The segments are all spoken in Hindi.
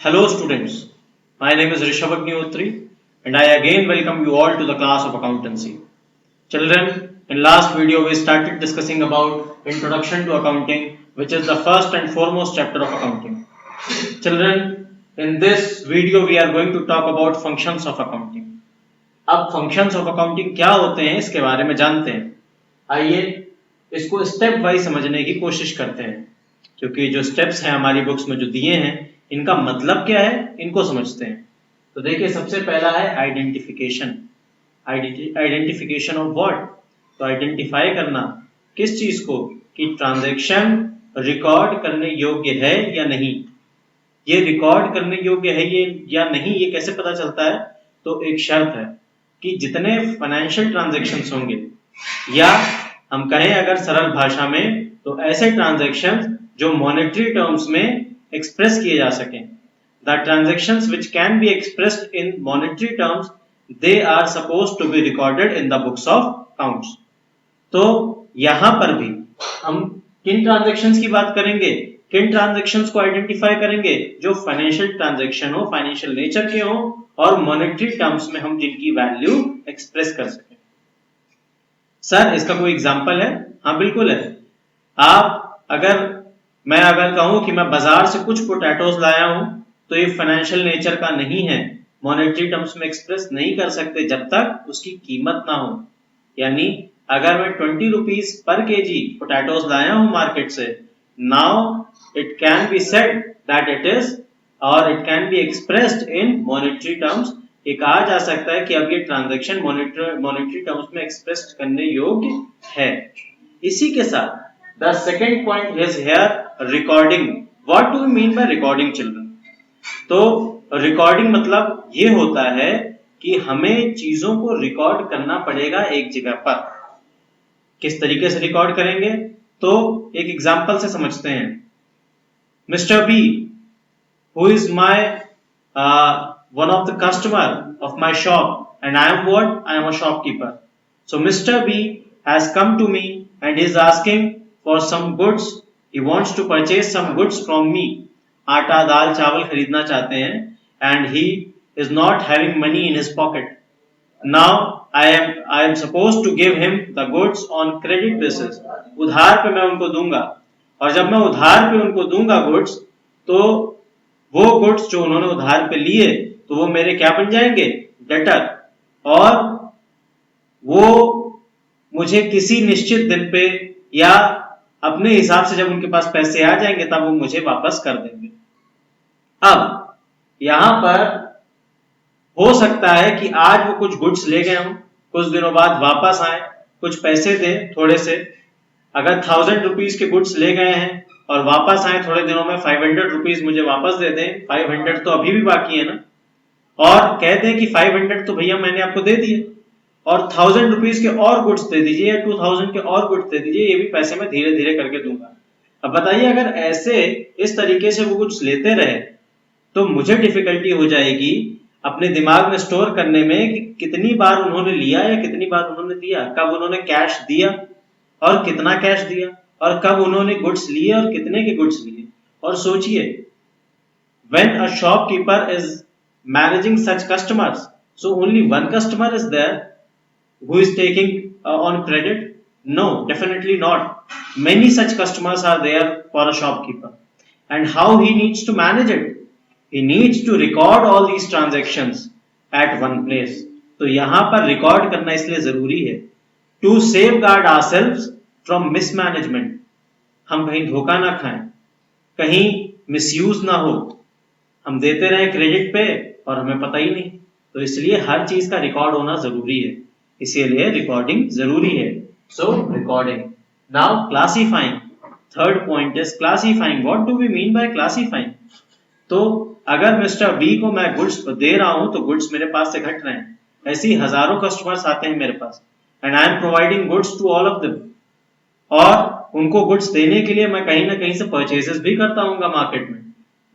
Hello students, my name is Rishabh Agnihotri and I again welcome you all to the class of accountancy. Children, in last video we started discussing about introduction to accounting, which is the first and foremost chapter of accounting. Children, in this video we are going to talk about functions of accounting. अब functions of accounting क्या होते हैं इसके बारे में जानते हैं. आइए इसको स्टेप वाइज समझने की कोशिश करते हैं, क्योंकि जो स्टेप्स हैं हमारी बुक्स में जो दिए हैं इनका मतलब क्या है इनको समझते हैं. तो देखिए, सबसे पहला है आइडेंटिफिकेशन. Identification of what? तो आइडेंटिफाई करना किस चीज को कि ट्रांजैक्शन रिकॉर्ड करने योग्य है या नहीं. ये रिकॉर्ड करने योग्य है ये या नहीं, ये कैसे पता चलता है? तो एक शर्त है कि जितने फाइनेंशियल ट्रांजैक्शंस होंगे, या हम कहें अगर सरल भाषा में तो ऐसे ट्रांजैक्शंस जो मॉनेटरी टर्म्स में एक्सप्रेस किए जा सकें. The transactions which can be expressed in monetary terms, they are supposed to be recorded in the books of accounts. तो यहां पर भी हम किन ट्रांजैक्शंस की बात करेंगे, किन ट्रांजैक्शंस को आइडेंटिफाई करेंगे? जो फाइनेंशियल ट्रांजैक्शन हो, फाइनेंशियल नेचर के हो और मॉनेटरी टर्म्स में हम जिनकी वैल्यू एक्सप्रेस कर सकें. सर इसका कोई एग्जांपल है? हाँ बिल्कुल है. मैं अगर कहूं कि मैं बाजार से कुछ पोटैटोज लाया हूं, तो ये फाइनेंशियल नेचर का नहीं है, मॉनेटरी टर्म्स में एक्सप्रेस नहीं कर सकते जब तक उसकी कीमत ना हो. यानी अगर मैं 20 रुपीज पर केजी पोटैटोज लाया हूं मार्केट से, now it can be said that it is और it can be expressed in monetary terms. ये कहा जा सकता है कि अब ये ट्रांजैक्शन मॉनेटरी टर्म्स में एक्सप्रेस करने योग्य है. इसी के साथ the second point is here recording. What do we mean by recording, children? तो रिकॉर्डिंग मतलब ये होता है कि हमें चीजों को रिकॉर्ड करना पड़ेगा एक जगह पर. किस तरीके से रिकॉर्ड करेंगे? तो एक एग्जांपल से समझते हैं. Mister B, who is my one of the customer of my shop, and I am what? I am a shopkeeper. So Mr. B has come to me and is asking for some goods. He wants to purchase some goods from me. आटा दाल चावल खरीदना चाहते हैं and he is not having money in his pocket. Now I am supposed to give him the goods on credit basis. उधार पे मैं उनको दूंगा, और जब मैं उधार पे उनको दूंगा गुड्स, तो वो गुड्स जो उन्होंने उधार पे लिए तो वो मेरे क्या बन जाएंगे? डेटर. और वो मुझे किसी निश्चित दिन पे या अपने हिसाब से जब उनके पास पैसे आ जाएंगे तब वो मुझे वापस कर देंगे. अब यहां पर हो सकता है कि आज वो कुछ गुड्स ले गए हों, कुछ दिनों बाद वापस आए, कुछ पैसे दें थोड़े से. अगर 1000 रुपीज के गुड्स ले गए हैं और वापस आए थोड़े दिनों में 500 रुपीज मुझे वापस दे दें. 500 तो अभी भी बाकी है ना, और कहते हैं कि 500 तो भैया मैंने आपको दे दिए और 1000 रुपीज के और गुड्स दे दीजिए या 2000 के और गुड्स दे दीजिए, ये भी पैसे मैं धीरे धीरे करके दूंगा. अब बताइए, अगर ऐसे इस तरीके से वो गुड्स लेते रहे तो मुझे डिफिकल्टी हो जाएगी अपने दिमाग में स्टोर करने में कि कितनी बार उन्होंने लिया या कितनी बार उन्होंने दिया, कब उन्होंने कैश दिया और कितना कैश दिया, और कब उन्होंने गुड्स लिए और कितने के गुड्स लिए. और सोचिए, when a shopkeeper is managing such customers, so only one customer is there who is taking on credit? No, definitely not. Many such customers are there for a shopkeeper. And how he needs to manage it? He needs to record all these transactions at one place. तो यहां पर रिकॉर्ड करना इसलिए जरूरी है to safeguard ourselves from mismanagement. हम कहीं धोखा ना खाएं, कहीं मिसयूज ना हो, हम देते रहे क्रेडिट पे और हमें पता ही नहीं. तो इसलिए हर चीज का रिकॉर्ड होना जरूरी है, इसीलिए रिकॉर्डिंग जरूरी है. So recording. Now classifying. Third point is classifying. What do we mean by classifying? तो अगर मिस्टर बी को मैं गुड्स दे रहा हूं तो गुड्स मेरे पास से घट रहे हैं. ऐसी हजारों कस्टमर्स आते हैं मेरे पास and I am providing goods to all of them. और उनको गुड्स देने के लिए मैं कहीं ना कहीं से परचेजेस भी करता हूंगा, मार्केट में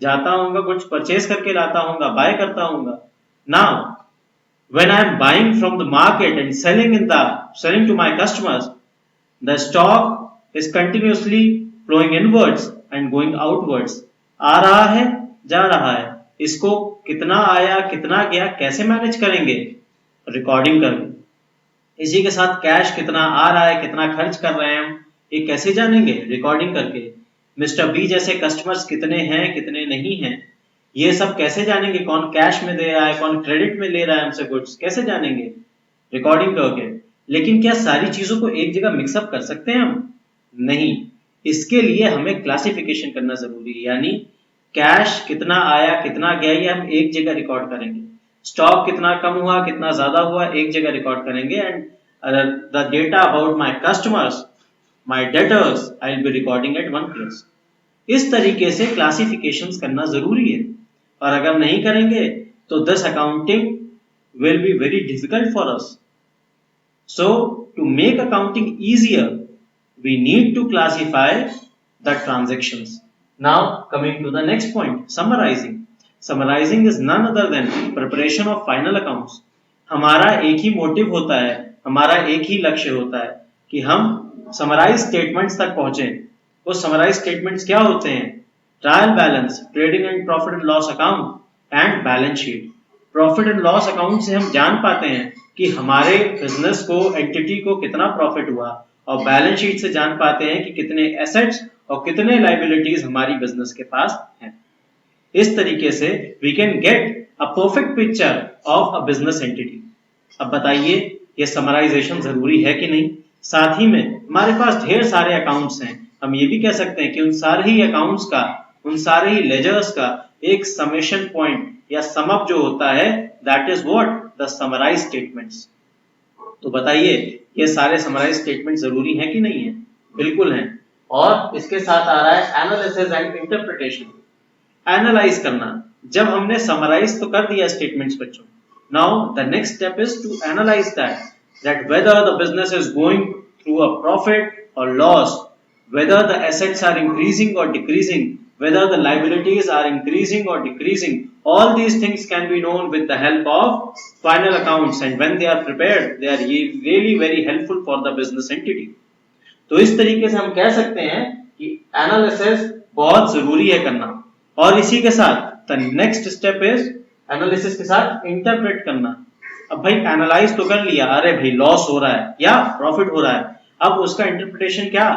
जाता हूंगा, गुड्स परचेज करके लाता हूंगा, बाय करता हूंगा. Now when I am buying from the market and selling to my customers, the stock is continuously flowing inwards and going outwards. आ रहा है, जा रहा है. इसको कितना आया कितना गया कैसे मैनेज करेंगे? रिकॉर्डिंग करके। इसी के साथ कैश कितना आ रहा है कितना खर्च कर रहे हैं हम, ये कैसे जानेंगे? रिकॉर्डिंग करके। मिस्टर बी जैसे कस्टमर्स कितने हैं कितने नहीं हैं, ये सब कैसे जानेंगे? कौन कैश में दे रहा है कौन क्रेडिट में ले रहा है हमसे गुड्स, कैसे जानेंगे? रिकॉर्डिंग करके। लेकिन क्या सारी चीजों को एक जगह मिक्सअप कर सकते हैं हम? नहीं, इसके लिए हमें क्लासिफिकेशन करना जरूरी है, यानी कैश कितना आया कितना गया ये हम एक जगह रिकॉर्ड करेंगे, स्टॉक कितना कम हुआ कितना ज्यादा हुआ एक जगह रिकॉर्ड करेंगे, and the data about my customers my debtors I will B recording at one place. इस तरीके से क्लासिफिकेशंस करना जरूरी है, और अगर नहीं करेंगे तो this accounting will be very difficult for us. So to make accounting easier, we need to classify the transactions. Now coming to the next point, summarizing. Summarizing is none other than preparation of final accounts. हमारा एक ही मोटिव होता है, हमारा एक ही लक्ष्य होता है कि हम समराइज स्टेटमेंट्स तक पहुंचे। वो समराइज स्टेटमेंट्स क्या होते हैं? Trial balance, trading and profit and loss account and balance sheet. Profit and loss account से हम जान पाते हैं कि हमारे बिजनेस को एंटिटी को कितना प्रॉफिट हुआ, और बैलेंस शीट से जान पाते हैं कि कितने एसेट्स और कितने लायबिलिटीज हमारी बिजनेस के पास हैं। इस तरीके से we can get a perfect picture of a business entity. अब बताइए ये समराइजेशन जरूरी है कि नहीं? साथ ही में हमारे पास ढेर सारे अकाउंट्स हैं, हम ये भी कह सकते हैं कि उन सारे ही अकाउंट्स का, उन सारे ही लेजर्स का एक समेशन पॉइंट या सम अप जो होता है, that is what the summarise statements. तो बताइए ये सारे समराइज स्टेटमेंट जरूरी है कि नहीं है? बिल्कुल हैं। और इसके साथ आ रहा है एनालिसिस एंड इंटरप्रिटेशन। एनालाइज करना। जब हमने समराइज तो कर दिया स्टेटमेंट्स बच्चों, now the next step is to analyse that whether the business is going through a profit और loss, whether the assets are increasing or decreasing, whether the liabilities are increasing or decreasing. All these things can be known with the help of final accounts, and when they are prepared they are really very helpful for the business entity. तो इस तरीके से हम कह सकते हैं कि एनालिसिस बहुत जरूरी है करना। और इसी के साथ the next step is analysis के साथ इंटरप्रेट करना। अब भाई एनालाइज तो कर लिया, अरे भाई लॉस हो रहा है या प्रॉफिट हो रहा है, अब उसका इंटरप्रिटेशन क्या?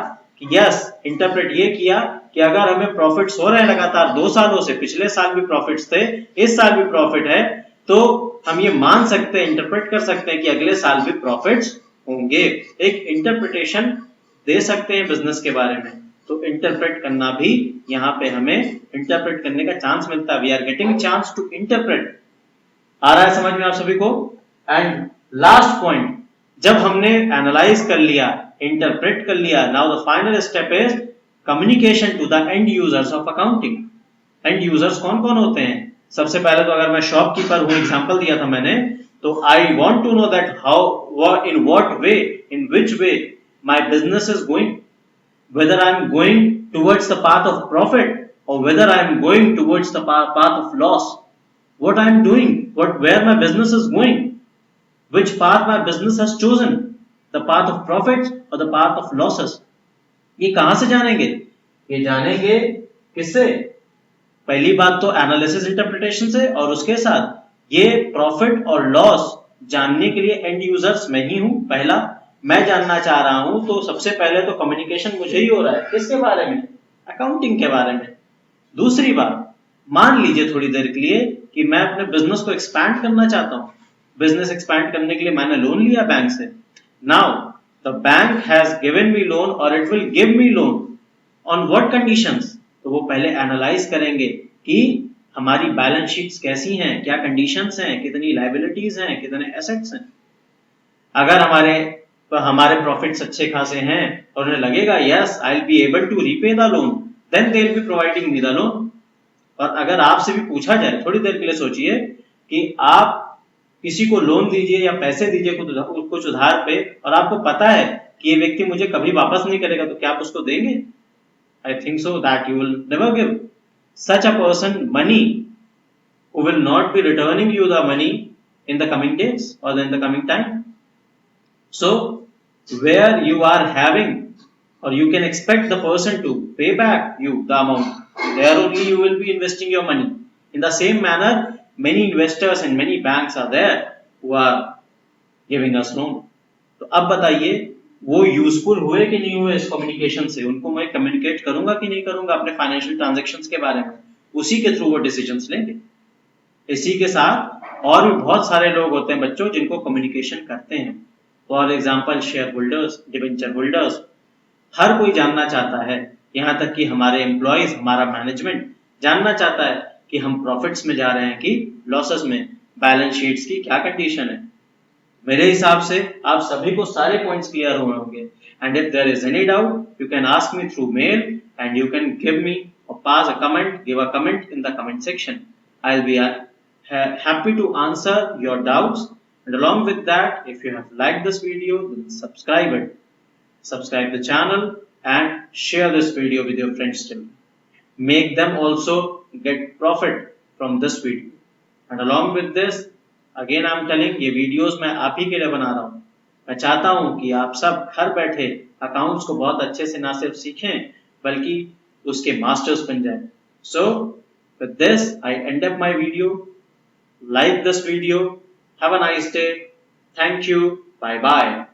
यस, इंटरप्रेट ये किया कि अगर हमें प्रॉफिट्स हो रहे हैं लगातार 2 सालों से, पिछले साल भी प्रॉफिट्स थे इस साल भी प्रॉफिट है, तो हम ये मान सकते हैं, इंटरप्रेट कर सकते हैं कि अगले साल भी प्रॉफिट्स होंगे। एक इंटरप्रिटेशन दे सकते हैं बिजनेस के बारे में। तो इंटरप्रेट करना भी यहाँ पे हमें इंटरप्रेट करने का चांस मिलता है। We are getting chance to interpret. आ रहा है समझ में आप सभी को? एंड लास्ट पॉइंट, जब हमने एनालाइज कर लिया, इंटरप्रेट कर लिया, now the final step is communication to the end users of accounting. End users कौन कौन होते हैं? सबसे पहले तो अगर मैं शॉपकीपर हूं, एग्जांपल दिया था मैंने, तो I want to know that how, in what way, in which way my business is going, whether I am going towards the path of profit और whether I am going towards the path of loss, what I am doing, what where my business is going, which path my business has chosen, the path of profits or the path of losses. ये कहां से जानेंगे? ये जानेंगे किससे? पहली बात तो एनालिसिस इंटरप्रिटेशन से, और उसके साथ ये प्रॉफिट और लॉस जानने के लिए एंड यूजर्स मैं ही हूं। पहला मैं जानना चाह रहा हूं, तो सबसे पहले तो कम्युनिकेशन मुझे ही हो रहा है। किसके बारे में? अकाउंटिंग के बारे में। दूसरी बात, मान लीजिए थोड़ी देर के लिए कि मैं अपने बिजनेस को एक्सपैंड करना चाहता हूं। बिजनेस एक्सपैंड करने के लिए मैंने लोन लिया बैंक से। Now the bank has given me loan और it will give me loan on what conditions? तो वो पहले एनालाइज करेंगे कि हमारी बैलेंस शीट्स कैसी हैं, क्या कंडीशंस हैं, कितनी लायबिलिटीज हैं, कितने एसेट्स हैं। अगर हमारे प्रॉफिट्स अच्छे खासे हैं और उन्हें लगेगा yes I will be able to repay the loan, then they will be providing me the loan. और अगर आपसे भी पूछा जाए, थोड़ी देर के लिए सोचिए कि आप किसी को लोन दीजिए या पैसे दीजिए कुछ उधार पे, और आपको पता है कि ये व्यक्ति मुझे कभी वापस नहीं करेगा, तो क्या आप उसको देंगे? I think so that you will never give such a person money who will not be returning you the money in the coming days or in the coming time. So where you are having or you can expect the person to pay back you the amount, there only you will be investing your money. In the same manner, many investors and many banks are there who are giving us loan. तो अब बताइए वो यूजफुल हुए कि नहीं हुए इस कम्युनिकेशन से, उनको मैं कम्युनिकेट करूंगा कि नहीं करूंगा अपने फाइनेंशियल ट्रांजैक्शंस के बारे में, उसी के थ्रू वो डिसीजंस लेंगे। इसी के साथ और भी बहुत सारे लोग होते हैं बच्चों जिनको कम्युनिकेशन करते हैं। For example share holders, debenture holders, हर कोई जानना चाहता है, यहाँ तक कि हमारे एम्प्लॉयज, हमारा मैनेजमेंट जानना चाहता है कि हम प्रॉफिट्स में जा रहे हैं कि लॉसेस में, बैलेंस शीट्स की क्या कंडीशन है। मेरे हिसाब से आप सभी को सारे पॉइंट्स क्लियर हुए होंगे। And if there is any doubt you can ask me through mail and you can give me और pass a comment, give a comment in the comment section. I will be happy to answer your doubts. And along with that, if you have liked this video, then subscribe it. Subscribe the channel and share this video with your friends too. Make them also get profit from this video. And along with this, again I'm telling, ये वीडियोस मैं आप ही के लिए बना रहा हूँ। मैं चाहता हूँ कि आप सब घर बैठे अकाउंट्स को बहुत अच्छे से ना सिर्फ सीखें बल्कि उसके मास्टर्स बन जाएं। So with this I end up my video. Like this video. Have a nice day. Thank you. Bye bye.